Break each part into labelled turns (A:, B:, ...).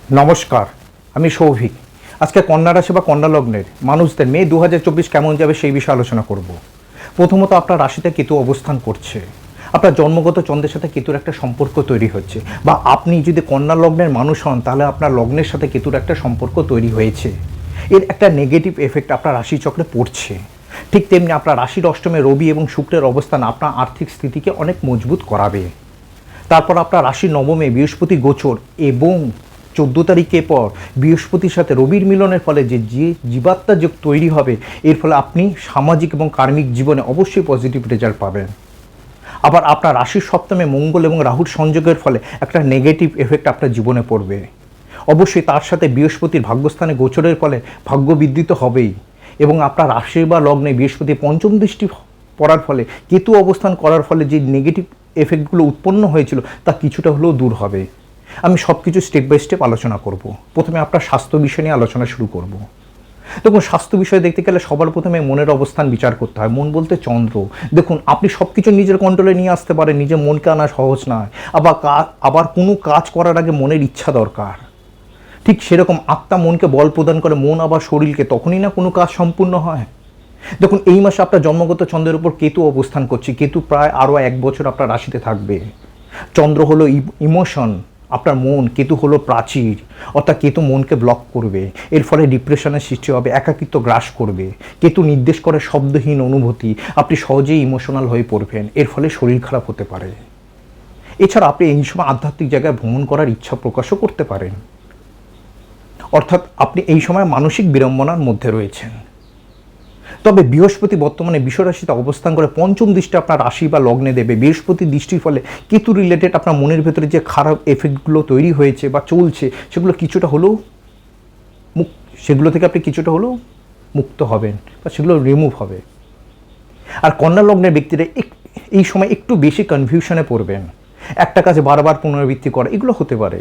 A: নমস্কার, আমি সৌভিক। আজকে কন্যা রাশি বা কন্যা লগ্নের মানুষদের মে 2024 কেমন যাবে সেই বিষয়ে আলোচনা করব। প্রথমত, আপনার রাশিতে কেতু অবস্থান করছে। আপনার জন্মগত চন্দ্রের সাথে কেতুর একটা সম্পর্ক তৈরি হচ্ছে, বা আপনি যদি কন্যা লগ্নের মানুষ হন তাহলে আপনার লগ্নের সাথে কেতুর একটা সম্পর্ক তৈরি হয়েছে। এর একটা নেগেটিভ এফেক্ট আপনার রাশিচক্রে পড়ছে। ঠিক তেমনি আপনার রাশির অষ্টমে রবি এবং শুক্রের অবস্থান আপনার আর্থিক স্থিতিকে অনেক মজবুত করাবে। তারপর আপনার রাশির নবমে বৃহস্পতি গোচর এবং 14 তারিখে পর বৃহস্পতির সাথে রবির মিলনের ফলে যে জীবাত্মা যোগ তৈরি হবে, এর ফলে আপনি সামাজিক এবং কার্মিক জীবনে অবশ্যই পজিটিভ রেজাল্ট পাবেন। আবার আপনার রাশির সপ্তমে মঙ্গল এবং রাহুর সংযোগের ফলে একটা নেগেটিভ এফেক্ট আপনার জীবনে পড়বে। অবশ্যই তার সাথে বৃহস্পতির ভাগ্যস্থানে গোচরের ফলে ভাগ্য বৃদ্ধি তো হবেই, এবং আপনার রাশি বা লগ্নে বৃহস্পতি পঞ্চম দৃষ্টি পড়ার ফলে কেতু অবস্থান করার ফলে যে নেগেটিভ এফেক্টগুলো উৎপন্ন হয়েছিল তা কিছুটা হলেও দূর হবে। আমি সব কিছু স্টেপ বাই স্টেপ আলোচনা করব। প্রথমে আপনার স্বাস্থ্য বিষয় নিয়ে আলোচনা শুরু করব। দেখুন, স্বাস্থ্য বিষয়ে দেখতে গেলে সবার প্রথমে মনের অবস্থান বিচার করতে হয়। মন বলতে চন্দ্র। দেখুন, আপনি সব কিছু নিজের কন্ট্রোলে নিয়ে আসতে পারেন, নিজের মনকে আনা সহজ নয়। আবার কোনো কাজ করার আগে মনের ইচ্ছা দরকার। ঠিক সেরকম আত্মা মনকে বল প্রদান করে, মন আবার শরীরকে, তখনই না কোনো কাজ সম্পূর্ণ হয়। দেখুন, এই মাসে আপনার জন্মগত চন্দ্রের উপর কেতু অবস্থান করছে। কেতু প্রায় আরও 1 বছর আপনার রাশিতে থাকবে। চন্দ্র হলো ইমোশন, আপনার মন। কেতু হলো প্রাচীর, অর্থাৎ কেতু মনকে ব্লক করবে। এর ফলে ডিপ্রেশনের সৃষ্টি হবে, একাকিত্ব গ্রাস করবে। কেতু নির্দেশ করে শব্দহীন অনুভূতি, আপনি সহজেই ইমোশনাল হয়ে পড়বেন। এর ফলে শরীর খারাপ হতে পারে। এছাড়া আপনি এই সময় আধ্যাত্মিক জায়গায় ভ্রমণ করার ইচ্ছা প্রকাশও করতে পারেন। অর্থাৎ আপনি এই সময় মানসিক বিড়ম্বনার মধ্যে রয়েছেন। তবে বৃহস্পতি বর্তমানে বিশ্বরাশিতে অবস্থান করে পঞ্চম দৃষ্টি আপনার রাশি বা লগ্নে দেবে। বৃহস্পতির দৃষ্টির ফলে কেতু রিলেটেড আপনার মনের ভেতরে যে খারাপ এফেক্টগুলো তৈরি হয়েছে বা চলছে, সেগুলো কিছুটা হলেও সেগুলো থেকে আপনি কিছুটা হলেও মুক্ত হবেন, বা সেগুলো রিমুভ হবে। আর কন্যা লগ্নের ব্যক্তিরা এই সময় একটু বেশি কনফিউশনে পড়বেন। একটা কাজ বারবার পুনরাবৃত্তি করা, এগুলো হতে পারে।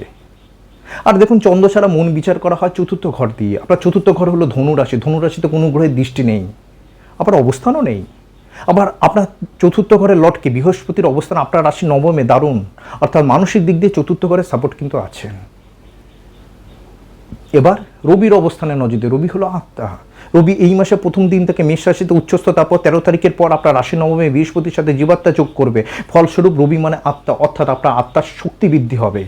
A: আর দেখুন, চন্দ্র ছাড়া মন বিচার করা হয় চতুর্থ ঘর দিয়ে। আপনার চতুর্থ ঘর হলো ধনুরাশি। ধনুরাশিতে কোনো গ্রহের দৃষ্টি নেই, আবার অবস্থানও নেই। আবার আপনার চতুর্থ ঘরে লটকে বৃহস্পতির অবস্থান আপনার রাশি নবমে, দারুণ। অর্থাৎ মানসিক দিক দিয়ে চতুর্থ ঘরের সাপোর্ট কিন্তু আছে। এবার রবির অবস্থানে নজর দিয়ে, রবি হলো আত্মা। রবি এই মাসে প্রথম দিন থেকে মেষ রাশিতে উচ্চস্থ, তারপর 13 তারিখের পর আপনার রাশি নবমে বৃহস্পতির সাথে জীবাত্মা যোগ করবে। ফলস্বরূপ রবি মানে আত্মা, অর্থাৎ আপনার আত্মার শক্তি বৃদ্ধি হবে।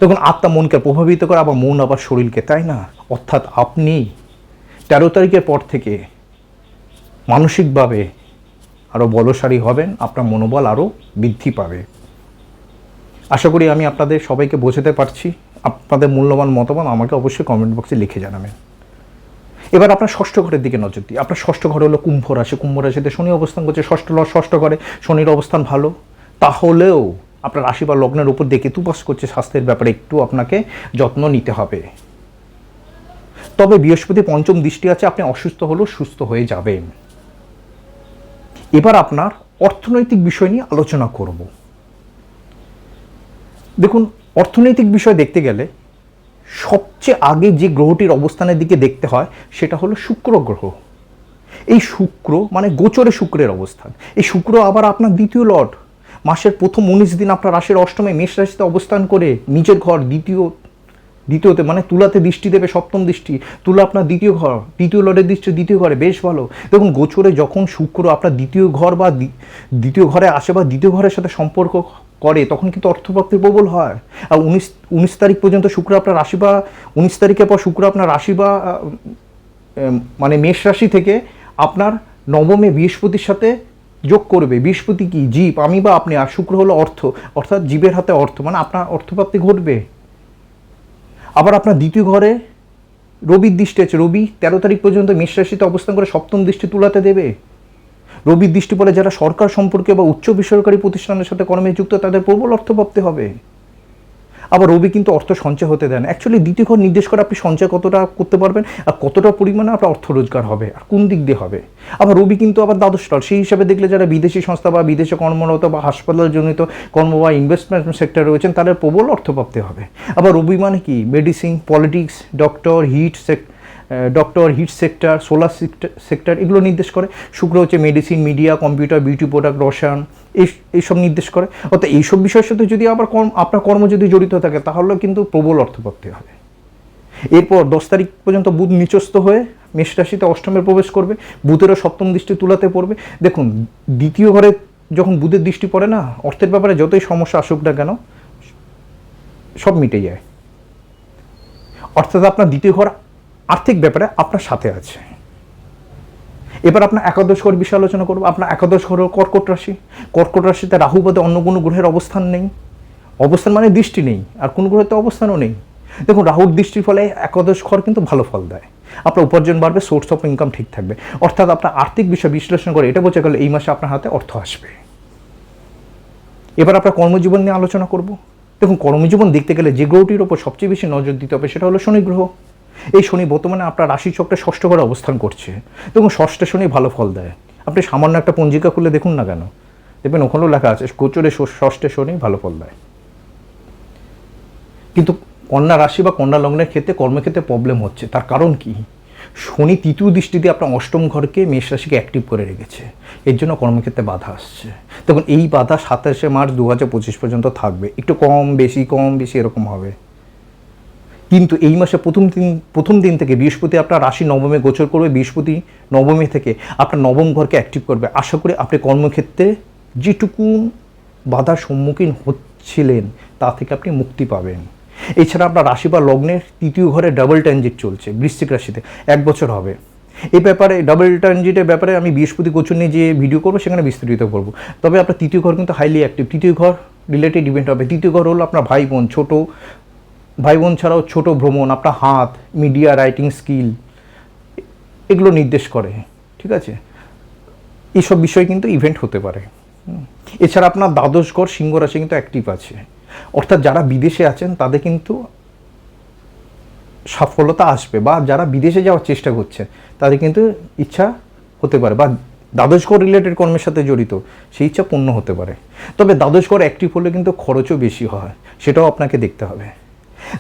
A: তখন আত্মা মনকে প্রভাবিত করে, আবার মন আবার শরীরকে, তাই না? অর্থাৎ আপনি 13 তারিখের পর থেকে মানসিকভাবে আরও বলশালী হবেন, আপনার মনোবল আরও বৃদ্ধি পাবে। আশা করি আমি আপনাদের সবাইকে বোঝাতে পারছি। আপনাদের মূল্যবান মতামত আমাকে অবশ্যই কমেন্ট বক্সে লিখে জানাবেন। এবার আপনার ষষ্ঠ ঘরের দিকে নজর দিই। আপনার ষষ্ঠ ঘরে হলো কুম্ভ রাশি। কুম্ভ রাশিতে শনি অবস্থান করছে। ষষ্ঠ ঘরে শনির অবস্থান ভালো, তাহলেও আপনার রাশি বা লগ্নের উপর দিয়ে কেতু বাস করছে। স্বাস্থ্যের ব্যাপারে একটু আপনাকে যত্ন নিতে হবে। তবে বৃহস্পতি পঞ্চম দৃষ্টি আছে, আপনি অসুস্থ হলেও সুস্থ হয়ে যাবেন। এবার আপনার অর্থনৈতিক বিষয় নিয়ে আলোচনা করব। দেখুন, অর্থনৈতিক বিষয় দেখতে গেলে সবচেয়ে আগে যে গ্রহটির অবস্থানের দিকে দেখতে হয় সেটা হলো শুক্র গ্রহ। এই শুক্র মানে গোচরে শুক্রের অবস্থান। এই শুক্র আবার আপনার দ্বিতীয় লর্ড। মাসের প্রথম 19 দিন আপনার রাশির অষ্টমে মেষ রাশিতে অবস্থান করে নিজের ঘর দ্বিতীয়তে মানে তুলাতে দৃষ্টি দেবে, সপ্তম দৃষ্টি। তুলা আপনার দ্বিতীয় ঘর, দ্বিতীয় লর্ডের দৃষ্টি দ্বিতীয় ঘরে, বেশ ভালো। দেখুন, গোচরে যখন শুক্র আপনার দ্বিতীয় ঘর বা দ্বিতীয় ঘরে আসে বা দ্বিতীয় ঘরের সাথে সম্পর্ক করে, তখন কিন্তু অর্থপ্রাপ্তির প্রবল হয়। আর 19 তারিখ পর্যন্ত শুক্র আপনার রাশি, বা 19 তারিখের পর শুক্র আপনার রাশি বা মানে মেষ রাশি থেকে আপনার নবমে বৃহস্পতির সাথে যোগ করবে। বৃহস্পতি কি? জীব, আমি বা আপনি। আর শুক্র হলো অর্থ, অর্থাৎ জীবের হাতে অর্থ, মানে আপনার অর্থপ্রাপ্তি ঘটবে। আবার আপনার দ্বিতীয় ঘরে রবির দৃষ্টি আছে। রবি 13 তারিখ পর্যন্ত মেষ রাশিতে অবস্থান করে সপ্তম দৃষ্টি তুলাতে দেবে। রবির দৃষ্টি বলে যারা সরকার সম্পর্কে বা উচ্চ বেসরকারি প্রতিষ্ঠানের সাথে কর্মে যুক্ত, তাদের প্রবল অর্থপ্রাপ্তি হবে। আবার রবি কিন্তু অর্থ সঞ্চয় হতে দেন। অ্যাকচুয়ালি দ্বিতীয় ঘর নির্দেশ করে আপনি সঞ্চয় কতটা করতে পারবেন আর কতটা পরিমাণে আপনার অর্থ রোজগার হবে আর কোন দিক দিয়ে হবে। আবার রবি কিন্তু আবার দ্বাদশ লর্ড। সেই হিসাবে দেখলে যারা বিদেশি সংস্থা বা বিদেশে কর্মরত বা হাসপাতালজনিত কর্ম বা ইনভেস্টমেন্ট সেক্টরে রয়েছেন, তাদের প্রবল অর্থপ্রাপ্তি হবে। আবার রবি মানে কি? Medicine, politics, doctor, doctor, heat sector, solar sector এগুলো নির্দেশ করে। শুক্র হচ্ছে medicine, media, computer, beauty product, রসায়ন এইসব নির্দেশ করে। অর্থাৎ এইসব বিষয়ের সাথে যদি আবার আপনার কর্ম যদি জড়িত থাকে তাহলে কিন্তু প্রবল অর্থপ্রাপ্তি হবে। এরপর 10 তারিখ পর্যন্ত বুধ নিচস্থ হয়ে মেষ রাশিতে অষ্টমে প্রবেশ করবে, বুধেরও সপ্তম দৃষ্টি তুলাতে পড়বে। দেখুন, দ্বিতীয় ঘরে যখন বুধের দৃষ্টি পড়ে না, অর্থের ব্যাপারে যতই সমস্যা আসুক না কেন সব মিটে যায়। অর্থাৎ আপনার দ্বিতীয় ঘর আর্থিক ব্যাপারে আপনার সাথে আছে। এবার আপনার একাদশ ঘর বিষয়ে আলোচনা করবো। আপনার একাদশ ঘর কর্কট রাশি। কর্কট রাশিতে রাহু বাদে অন্য কোনো গ্রহের অবস্থান নেই। অবস্থান মানে দৃষ্টি নেই, আর কোনো গ্রহের তো অবস্থানও নেই। দেখুন, রাহুর দৃষ্টির ফলে একাদশ ঘর কিন্তু ভালো ফল দেয়। আপনার উপার্জন বাড়বে, সোর্স অফ ইনকাম ঠিক থাকবে। অর্থাৎ আপনার আর্থিক বিষয় বিশ্লেষণ করে এটা বোঝা গেল এই মাসে আপনার হাতে অর্থ আসবে। এবার আপনার কর্মজীবন নিয়ে আলোচনা করব। দেখুন, কর্মজীবন দেখতে গেলে যে গ্রহটির ওপর সবচেয়ে বেশি নজর দিতে হবে সেটা হলো শনি গ্রহ। এই শনি বর্তমানে আপনার রাশিচক্রে ষষ্ঠ ঘরে অবস্থান করছে। দেখুন, ষষ্ঠ শনি ভালো ফল দেয়। আপনি সামান্য একটা পঞ্জিকা খুলে দেখুন না কেন, দেখবেন ওখানেও লেখা আছে গোচরে ষষ্ঠে শনি ভালো ফল দেয়। কিন্তু কন্যা রাশি বা কন্যা লগ্নের ক্ষেত্রে কর্মক্ষেত্রে প্রবলেম হচ্ছে। তার কারণ কি? শনি তৃতীয় দৃষ্টি দিয়ে আপনার অষ্টম ঘরকে মেষ রাশিকে অ্যাক্টিভ করে রেখেছে। এর জন্য কর্মক্ষেত্রে বাধা আসছে। দেখুন, এই বাধা 27শে মার্চ 2025 পর্যন্ত থাকবে। একটু কম বেশি এরকম হবে। কিন্তু এই মাসে প্রথম দিন থেকে বৃহস্পতি আপনার রাশি নবমে গোচর করবে। বৃহস্পতি নবমে থেকে আপনার নবম ঘরকে অ্যাক্টিভ করবে। আশা করি আপনি কর্মক্ষেত্রে যেটুকু বাধার সম্মুখীন হচ্ছিলেন তা থেকে আপনি মুক্তি পাবেন। এছাড়া আপনার রাশি বা লগ্নের তৃতীয় ঘরে ডাবল ট্রানজিট চলছে বৃশ্চিক রাশিতে, 1 বছর হবে। এই ব্যাপারে ডাবল ট্রানজিটের ব্যাপারে আমি বৃহস্পতি গোচর নিয়ে যে ভিডিও করবো সেখানে বিস্তারিত করবো। তবে আপনার তৃতীয় ঘর কিন্তু হাইলি অ্যাক্টিভ। তৃতীয় ঘর রিলেটেড ইভেন্ট হবে। তৃতীয় ঘর হলো আপনার ভাই বোন ছাড়াও ছোট ভ্রমণ, আপনার হাত, মিডিয়া, রাইটিং স্কিল এগুলো নির্দেশ করে। ঠিক আছে, এইসব বিষয় কিন্তু ইভেন্ট হতে পারে। এছাড়া আপনার দ্বাদশ ঘর সিংহ রাশি কিন্তু অ্যাক্টিভ আছে। অর্থাৎ যারা বিদেশে আছেন তাদের কিন্তু সফলতা আসবে, বা যারা বিদেশে যাওয়ার চেষ্টা করছে তাদের কিন্তু ইচ্ছা হতে পারে, বা দ্বাদশ ঘর রিলেটেড কর্মের সাথে জড়িত সেই ইচ্ছা পূর্ণ হতে পারে। তবে দ্বাদশ ঘর অ্যাক্টিভ হলে কিন্তু খরচও বেশি হয়, সেটাও আপনাকে দেখতে হবে।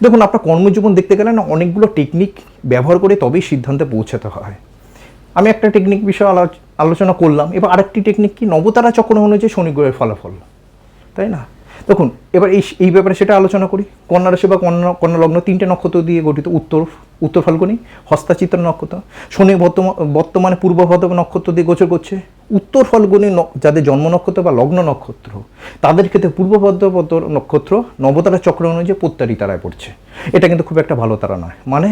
A: দেখুন, আপনার কর্মজীবন দেখতে গেলে না অনেকগুলো টেকনিক ব্যবহার করে তবেই সিদ্ধান্তে পৌঁছাতে হয়। আমি একটা টেকনিক বিষয়ে আলোচনা করলাম। এবার আরেকটি টেকনিক কি, নবতারা চক্র অনুযায়ী শনি গ্রহের ফলাফল, তাই না? দেখুন, এবার এই ব্যাপারে সেটা আলোচনা করি। কন্যা রাশি বা কন্যা লগ্ন 3টে নক্ষত্র দিয়ে গঠিত। উত্তর ফাল্গুনি, হস্তা চিত্রা নক্ষত্র। শনি বর্তমানে পূর্ব ভাদ্র নক্ষত্র দিয়ে গোচর করছে। উত্তর ফাল্গুনি যাদের জন্ম নক্ষত্র বা লগ্ন নক্ষত্র তাদের ক্ষেত্রে পূর্ব ভাদ্রপদ নক্ষত্র নবতারা চক্র অনুযায়ী প্রত্যারী তারায় পড়ছে। এটা কিন্তু খুব একটা ভালো তারা নয়। মানে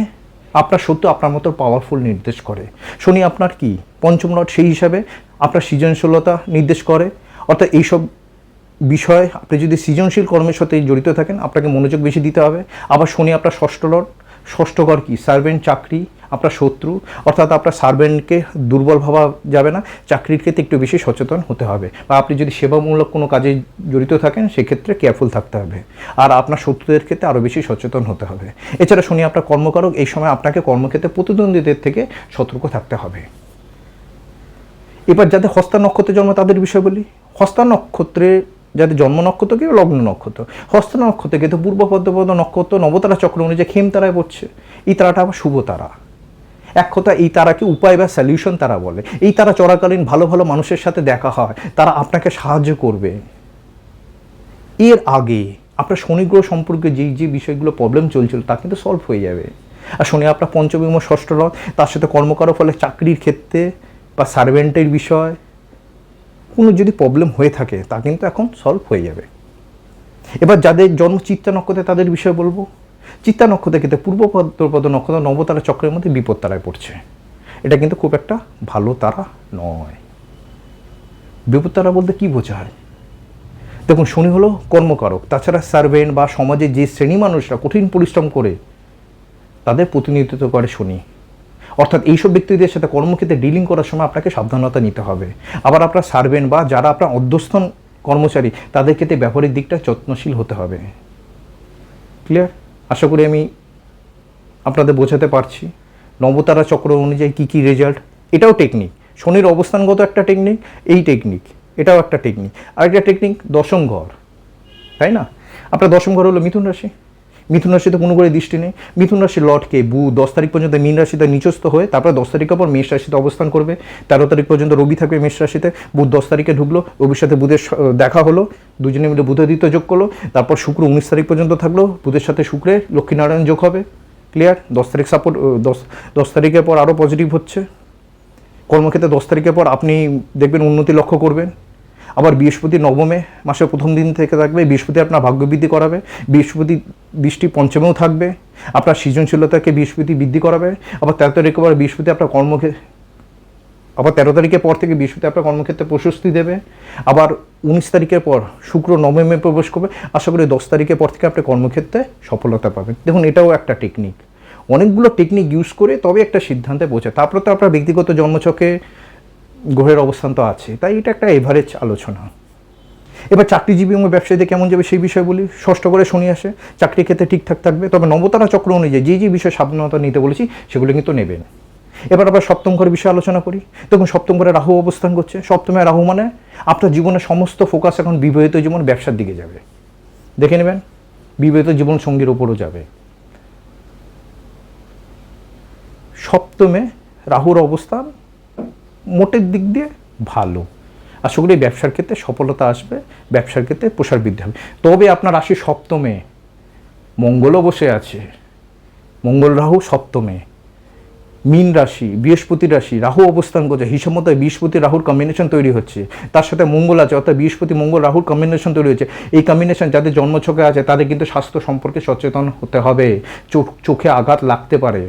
A: আপনার সত্য আপনার মতো পাওয়ারফুল নির্দেশ করে। শনি আপনার কি পঞ্চম লর্ড, সেই হিসাবে আপনার সৃজনশীলতা নির্দেশ করে। অর্থাৎ এইসব বিষয় আপনি যদি সৃজনশীল কর্মের সাথে জড়িত থাকেন আপনাকে মনোযোগ বেশি দিতে হবে। আবার শনি আপনার ষষ্ঠ লর্ড, ষষ্ঠ ঘর কি সার্ভেন্ট, চাকরি, আপনার শত্রু। অর্থাৎ আপনার সার্ভেন্টকে দুর্বল ভাবা যাবে না, চাকরির ক্ষেত্রে একটু বেশি সচেতন হতে হবে। বা আপনি যদি সেবামূলক কোনো কাজে জড়িত থাকেন সেক্ষেত্রে কেয়ারফুল থাকতে হবে। আর আপনার শত্রুদের ক্ষেত্রে আরও বেশি সচেতন হতে হবে। এছাড়া শনি আপনার কর্মকারক, এই সময় আপনাকে কর্মক্ষেত্রে প্রতিদ্বন্দ্বীদের থেকে সতর্ক থাকতে হবে। এবার যাদের হস্তা নক্ষত্রে জন্ম তাদের বিষয় বলি। হস্তা নক্ষত্রে যাদের জন্ম নক্ষত্র কি লগ্ন নক্ষত্র, হস্ত নক্ষত্রে কিন্তু পূর্ব ভাদ্রপদ নক্ষত্র নবতারা চক্র অনুযায়ী খেম তারায় পড়ছে। এই তারাটা আবার শুভ তারা। এক কথা, এই তারাকে উপায় বা সলিউশন তারা বলে। এই তারা চলাকালীন ভালো ভালো মানুষের সাথে দেখা হয়, তারা আপনাকে সাহায্য করবে। এর আগে আপনার শনি গ্রহ সম্পর্কে যে বিষয়গুলো প্রবলেম চলছিল তা কিন্তু সলভ হয়ে যাবে। আর শনি আপনার পঞ্চম ও ষষ্ঠ লগ্ন, তার সাথে কর্মকার ফলে চাকরির ক্ষেত্রে বা সার্ভেন্টের বিষয় কোনো যদি প্রবলেম হয়ে থাকে তা কিন্তু এখন সলভ হয়ে যাবে। এবার যাদের জন্ম চিত্তা নক্ষত্রে তাদের বিষয় বলবো। চিত্তা নক্ষত্রের ক্ষেত্রে পূর্ব ভাদ্রপদ নক্ষত্র নবতারা চক্রের মধ্যে বিপদ তারায় পড়ছে। এটা কিন্তু খুব একটা ভালো তারা নয়। বিপদ তারা বলতে কী বোঝায়? দেখুন, শনি হলো কর্মকারক। তাছাড়া সার্ভেন্ট বা সমাজে যে শ্রেণী মানুষরা কঠিন পরিশ্রম করে তাদের প্রতিনিধিত্ব করে শনি। অর্থাৎ এইসব ব্যক্তিদের সাথে কর্মক্ষেত্রে ডিলিং করার সময় আপনাকে সাবধানতা নিতে হবে। আবার আপনার সার্ভেন্ট বা যারা আপনার অধ্যস্থন কর্মচারী তাদের ক্ষেত্রে ব্যবহারিক দিকটা যত্নশীল হতে হবে। ক্লিয়ার? আশা করি আমি আপনাদের বোঝাতে পারছি। নবতারা চক্র অনুযায়ী কী কী রেজাল্ট, এটাও টেকনিক। শনির অবস্থানগত একটা টেকনিক, এই টেকনিক এটাও একটা টেকনিক। আরেকটা টেকনিক দশম ঘর, তাই না? আপনার দশম ঘর হলো মিথুন রাশি। মিথুন রাশিতে কোনো করে দৃষ্টি নেই। মিথুন রাশির লর্ডকে বুধ 10 তারিখ পর্যন্ত মীন রাশিতে নিচস্থ হয়ে তারপরে 10 তারিখের পর মেষ রাশিতে অবস্থান করবে। 13 তারিখ পর্যন্ত রবি থাকবে মেষ রাশিতে। বুধ 10 তারিখে ঢুকলো, রবির সাথে বুধের দেখা হলো, দুজনে মিলে বুধাদিত্য যোগ করলো। তারপর শুক্র 19 তারিখ পর্যন্ত থাকলো, বুধের সাথে শুক্রের লক্ষ্মীনারায়ণ যোগ হবে। ক্লিয়ার? 10 তারিখ সাপোর্ট, 10 তারিখের পর আরও পজিটিভ হচ্ছে। কর্মক্ষেত্রে 10 তারিখের পর আপনি দেখবেন উন্নতি লক্ষ্য করবেন। আবার বৃহস্পতি নবমে মাসের প্রথম দিন থেকে থাকবে, বৃহস্পতি আপনার ভাগ্য বৃদ্ধি করাবে। বৃহস্পতি দৃষ্টি পঞ্চমেও থাকবে, আপনার সৃজনশীলতাকে বৃহস্পতি বৃদ্ধি করাবে। আবার 13 তারিখের পর বৃহস্পতি আপনার আবার 13 তারিখের পর থেকে বৃহস্পতি আপনার কর্মক্ষেত্রে প্রশস্তি দেবে। আবার 19 তারিখের পর শুক্র নবমে প্রবেশ করবে। আশা করি 10 তারিখের পর থেকে আপনি কর্মক্ষেত্রে সফলতা পাবেন। দেখুন, এটাও একটা টেকনিক, অনেকগুলো টেকনিক ইউজ করে তবে একটা সিদ্ধান্তে পৌঁছে। তারপরে তো আপনার ব্যক্তিগত জন্মছকে গ্রহের অবস্থান তো আছে, তাই এটা একটা এভারেজ আলোচনা। এবার চাকরিজীবী এবং ব্যবসায়ীদের কেমন যাবে সেই বিষয় বলি। ষষ্ঠ করে শনি আসে, চাকরির ক্ষেত্রে ঠিকঠাক থাকবে, তবে নবতারা চক্র অনুযায়ী যে যে বিষয়ে সাবধানতা নিতে বলেছি সেগুলো কিন্তু নেবেন। এবার আবার সপ্তম ঘরের বিষয়ে আলোচনা করি। দেখুন, সপ্তম ঘরে রাহু অবস্থান করছে। সপ্তমে রাহু মানে আপনার জীবনের সমস্ত ফোকাস এখন বিবাহিত জীবন, ব্যবসার দিকে যাবে। দেখে নেবেন, বিবাহিত জীবন সঙ্গীর ওপরও যাবে। সপ্তমে রাহুর অবস্থান মোটের দিক দিয়ে ভালো। আশা করি ব্যবসার ক্ষেত্রে সফলতা আসবে, ব্যবসার ক্ষেত্রে প্রসার বৃদ্ধি হবে। তবে আপনার রাশি সপ্তমে মঙ্গলও বসে আছে, মঙ্গল রাহু সপ্তমে। মীন রাশি, বৃহস্পতি রাশি, রাহু অবস্থান করছে। হিসাব মতো বৃহস্পতি রাহুর কম্বিনেশন তৈরি হচ্ছে, তার সাথে মঙ্গল আছে, অর্থাৎ বৃহস্পতি মঙ্গল রাহুর কম্বিনেশন তৈরি হচ্ছে। এই কম্বিনেশন যাদের জন্মছকে আছে তাদের কিন্তু স্বাস্থ্য সম্পর্কে সচেতন হতে হবে, চোখে আঘাত লাগতে পারে।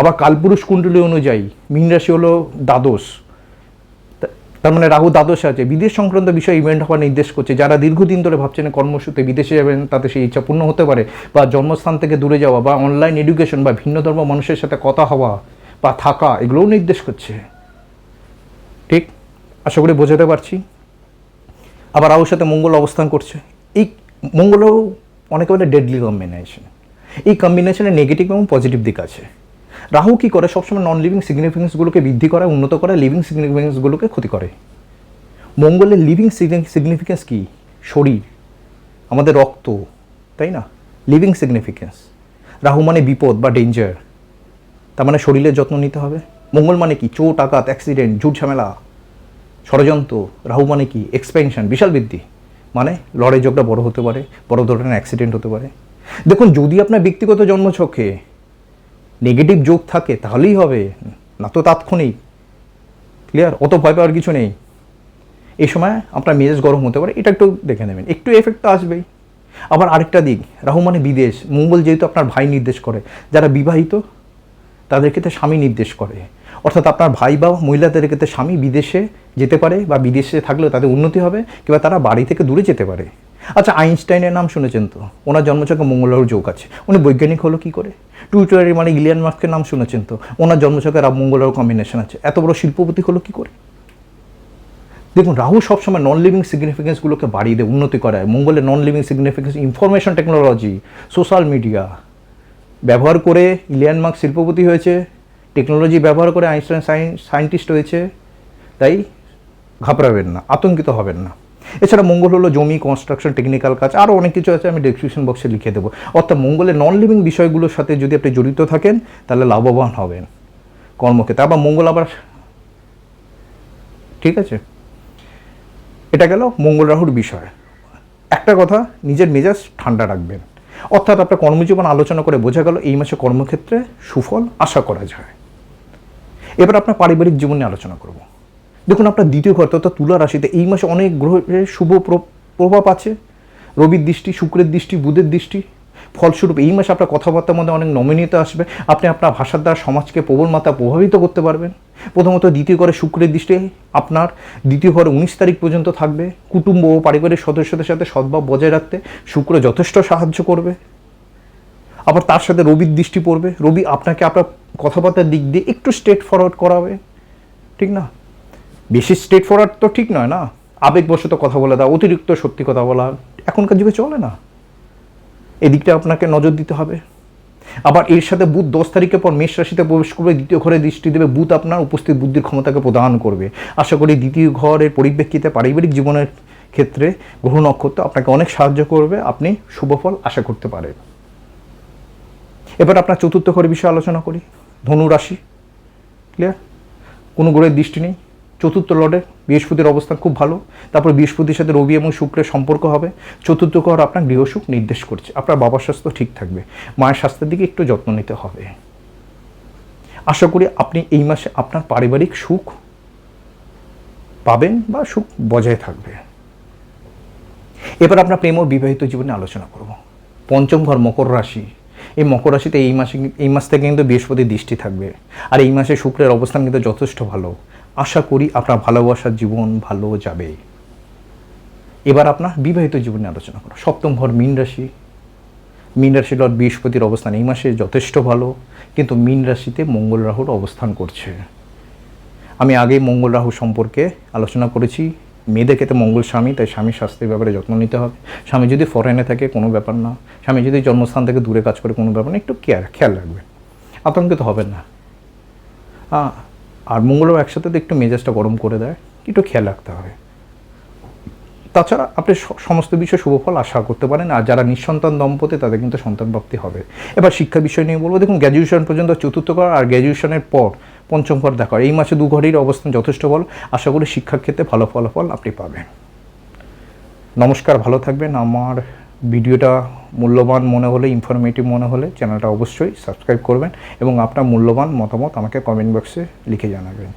A: আবার কালপুরুষ কুণ্ডলী অনুযায়ী মীন রাশি হলো দ্বাদশ, তার মানে রাহু দ্বাদশে আছে। বিদেশ সংক্রান্ত বিষয়ে ইভেন্ট হওয়ার নির্দেশ করছে। যারা দীর্ঘদিন ধরে ভাবছেন কর্মসূত্রে বিদেশে যাবেন, তাতে সেই ইচ্ছা পূর্ণ হতে পারে। বা জন্মস্থান থেকে দূরে যাওয়া, বা অনলাইন এডুকেশন, বা ভিন্ন ধর্ম মানুষের সাথে কথা হওয়া বা থাকা, এগুলোও নির্দেশ করছে। ঠিক? আশা করি বোঝাতে পারছি। আবার রাহুর সাথে মঙ্গল অবস্থান করছে। এই মঙ্গলও অনেকে বলে ডেডলি কম্বিনেশন। এই কম্বিনেশনে নেগেটিভ এবং পজিটিভ দিক আছে। রাহু কী করে? সবসময় নন লিভিং সিগনিফিকেন্সগুলোকে বৃদ্ধি করে, উন্নত করে, লিভিং সিগনিফিকেন্সগুলোকে ক্ষতি করে। মঙ্গলের লিভিং সিগনিফিকেন্স কি? শরীর, আমাদের রক্ত, তাই না? Living significance. রাহু মানে বিপদ বা ডেঞ্জার, তার মানে শরীরের যত্ন নিতে হবে। মঙ্গল মানে কি? চোট, আঘাত, অ্যাক্সিডেন্ট, ঝুট ঝামেলা, ষড়যন্ত্র। রাহু মানে কি? এক্সপেনশন, বিশাল বৃদ্ধি, মানে লড়াই যোগটা বড় হতে পারে, বড় ধরনের অ্যাক্সিডেন্ট হতে পারে। দেখুন, যদি আপনার ব্যক্তিগত জন্মছকে নেগেটিভ যোগ থাকে তাহলেই হবে, না তো তাৎক্ষণিক। ক্লিয়ার? অত ভয় পাওয়ার কিছু নেই। এই সময় আপনার মেজাজ গরম হতে পারে, এটা একটু দেখে নেবেন, একটু এফেক্ট তো আসবেই। আবার আরেকটা দিক, রাহু মানে বিদেশ। মঙ্গল যেহেতু আপনার ভাই নির্দেশ করে, যারা বিবাহিত তাদের ক্ষেত্রে স্বামী নির্দেশ করে, অর্থাৎ আপনার ভাই বা মহিলাদের ক্ষেত্রে স্বামী বিদেশে যেতে পারে, বা বিদেশে থাকলেও তাদের উন্নতি হবে, কিংবা তারা বাড়ি থেকে দূরে যেতে পারে। আচ্ছা, আইনস্টাইনের নাম শুনেছেন তো? ওনার জন্মছকে মঙ্গল রাহুর যোগ আছে। উনি বৈজ্ঞানিক হলো কী করে? টুইটারে মানে ইলিয়ান মাস্কের নাম শুনেছেন তো? ওনার জন্মছকে মঙ্গল রাহুর কম্বিনেশন আছে। এত বড় শিল্পপতি হলো কী করে? দেখুন, রাহু সবসময় নন লিভিং সিগনিফিকেন্সগুলোকে বাড়িয়ে দেয়, উন্নতি করায়। মঙ্গলের non living significance information technology, social media ব্যবহার করে ইলিয়ান মাস্ক শিল্পপতি হয়েছে, টেকনোলজি ব্যবহার করে আইনস্টাইন সায়েন্টিস্ট হয়েছে। তাই ঘাবড়াবেন না, আতঙ্কিত হবেন না। এছাড়া মঙ্গল হলো জমি, কনস্ট্রাকশন, টেকনিক্যাল কাজ, আরও অনেক কিছু আছে, আমি ডেসক্রিপশন বক্সে লিখে দেবো। অর্থাৎ মঙ্গলের নন লিভিং বিষয়গুলোর সাথে যদি আপনি জড়িত থাকেন তাহলে লাভবান হবেন কর্মক্ষেত্রে। আবার মঙ্গল আবার, ঠিক আছে, এটা গেল মঙ্গল রাহুর বিষয়। একটা কথা, নিজের মেজাজ ঠান্ডা রাখবেন। অর্থাৎ আপনার কর্মজীবন আলোচনা করে বোঝা গেল এই মাসে কর্মক্ষেত্রে সুফল আশা করা যায়। এবার আপনার পারিবারিক জীবন নিয়ে আলোচনা করব। দেখুন, আপনার দ্বিতীয় ঘর অর্থাৎ তুলা রাশিতে এই মাসে অনেক গ্রহের শুভ প্রভাব আছে। রবির দৃষ্টি, শুক্রের দৃষ্টি, বুধের দৃষ্টি। ফলস্বরূপ এই মাসে আপনার কথাবার্তার মধ্যে অনেক নমনীয়তা আসবে। আপনি আপনার ভাষার দ্বারা সমাজকে প্রবল মাত্রা প্রভাবিত করতে পারবেন। প্রথমত দ্বিতীয় ঘরে শুক্রের দৃষ্টি আপনার দ্বিতীয় ঘরে 19 তারিখ পর্যন্ত থাকবে। কুটুম্ব ও পারিবারিক সদস্যদের সাথে সদ্ভাব বজায় রাখতে শুক্র যথেষ্ট সাহায্য করবে। আবার তার সাথে রবির দৃষ্টি পড়বে। রবি আপনাকে আপনার কথাবার্তার দিক দিয়ে একটু স্ট্রেট ফরওয়ার্ড করাবে, ঠিক না? বেশি স্ট্রেট ফরওয়ার্ড তো ঠিক নয় না, আবেগবশত কথা বলে দেওয়া, অতিরিক্ত সত্যি কথা বলা এখনকার যুগে চলে না। এদিকটা আপনাকে নজর দিতে হবে। আবার এর সাথে বুধ 10 তারিখের পর মেষ রাশিতে প্রবেশ করবে, দ্বিতীয় ঘরে দৃষ্টি দেবে। বুধ আপনার উপস্থিত বুদ্ধির ক্ষমতাকে প্রদান করবে। আশা করি দ্বিতীয় ঘরের পরিপ্রেক্ষিতে পারিবারিক জীবনের ক্ষেত্রে গ্রহ নক্ষত্র আপনাকে অনেক সাহায্য করবে, আপনি শুভফল আশা করতে পারেন। এবার আপনার চতুর্থ ঘরের বিষয়ে আলোচনা করি। ধনু রাশি, ক্লিয়ার, কোনো গ্রহের দৃষ্টি নেই। চতুর্থ লর্ডে বৃহস্পতির অবস্থান খুব ভালো। তারপর বৃহস্পতির সাথে রবি এবং শুক্রের সম্পর্ক হবে। চতুর্থ ঘর আপনার গৃহসুখ নির্দেশ করছে। আপনার বাবার স্বাস্থ্য ঠিক থাকবে, মায়ের স্বাস্থ্যের দিকে একটু যত্ন নিতে হবে। আশা করি আপনি এই মাসে আপনার পারিবারিক সুখ পাবেন বা সুখ বজায় থাকবে। এবার আপনার প্রেম ও বিবাহিত জীবনে আলোচনা করব। পঞ্চম ঘর মকর রাশি। এই মকর রাশিতে এই মাস থেকে কিন্তু বৃহস্পতির দৃষ্টি থাকবে। আর এই মাসে শুক্রের অবস্থান কিন্তু যথেষ্ট ভালো। আশা করি আপনার ভালোবাসার জীবন ভালো যাবে। এবার আপনার বিবাহিত জীবনে আলোচনা করো। সপ্তম ঘর মীন রাশি। মীন রাশির লর্ড বৃহস্পতির অবস্থান এই মাসে যথেষ্ট ভালো, কিন্তু মীন রাশিতে মঙ্গল রাহুর অবস্থান করছে। আমি আগেই মঙ্গল রাহু সম্পর্কে আলোচনা করেছি। মেয়েদের ক্ষেত্রে মঙ্গল স্বামী, তাই স্বামীর স্বাস্থ্যের ব্যাপারে যত্ন নিতে হবে। স্বামী যদি ফরেনে থাকে কোনো ব্যাপার না, স্বামী যদি জন্মস্থান থেকে দূরে কাজ করে কোনো ব্যাপার না, একটু খেয়াল রাখবেন, আতঙ্কিত হবেন না। আর মঙ্গলবার একসাথে তো একটু মেজাজটা গরম করে দেয়, একটু খেয়াল রাখতে হবে। তাছাড়া আপনি সমস্ত বিষয়ে শুভফল আশা করতে পারেন। আর যারা নিঃসন্তান দম্পতি তাদের কিন্তু সন্তান প্রাপ্তি হবে। এবার শিক্ষা বিষয় নিয়ে বলবো। দেখুন, গ্র্যাজুয়েশন পর্যন্ত চতুর্থ ঘর আর গ্র্যাজুয়েশনের পর পঞ্চম ঘর দেখা, এই মাসে 2 ঘরের অবস্থান যথেষ্ট ভালো। আশা করি শিক্ষার ক্ষেত্রে ভালো ফলাফল আপনি পাবেন। নমস্কার, ভালো থাকবেন। আমার ভিডিওটা মূল্যবান মনে হলে, ইনফরমেটিভ মনে হলে চ্যানেলটা অবশ্যই সাবস্ক্রাইব করবেন এবং আপনার মূল্যবান মতামত আমাকে কমেন্ট বক্সে লিখে জানাবেন।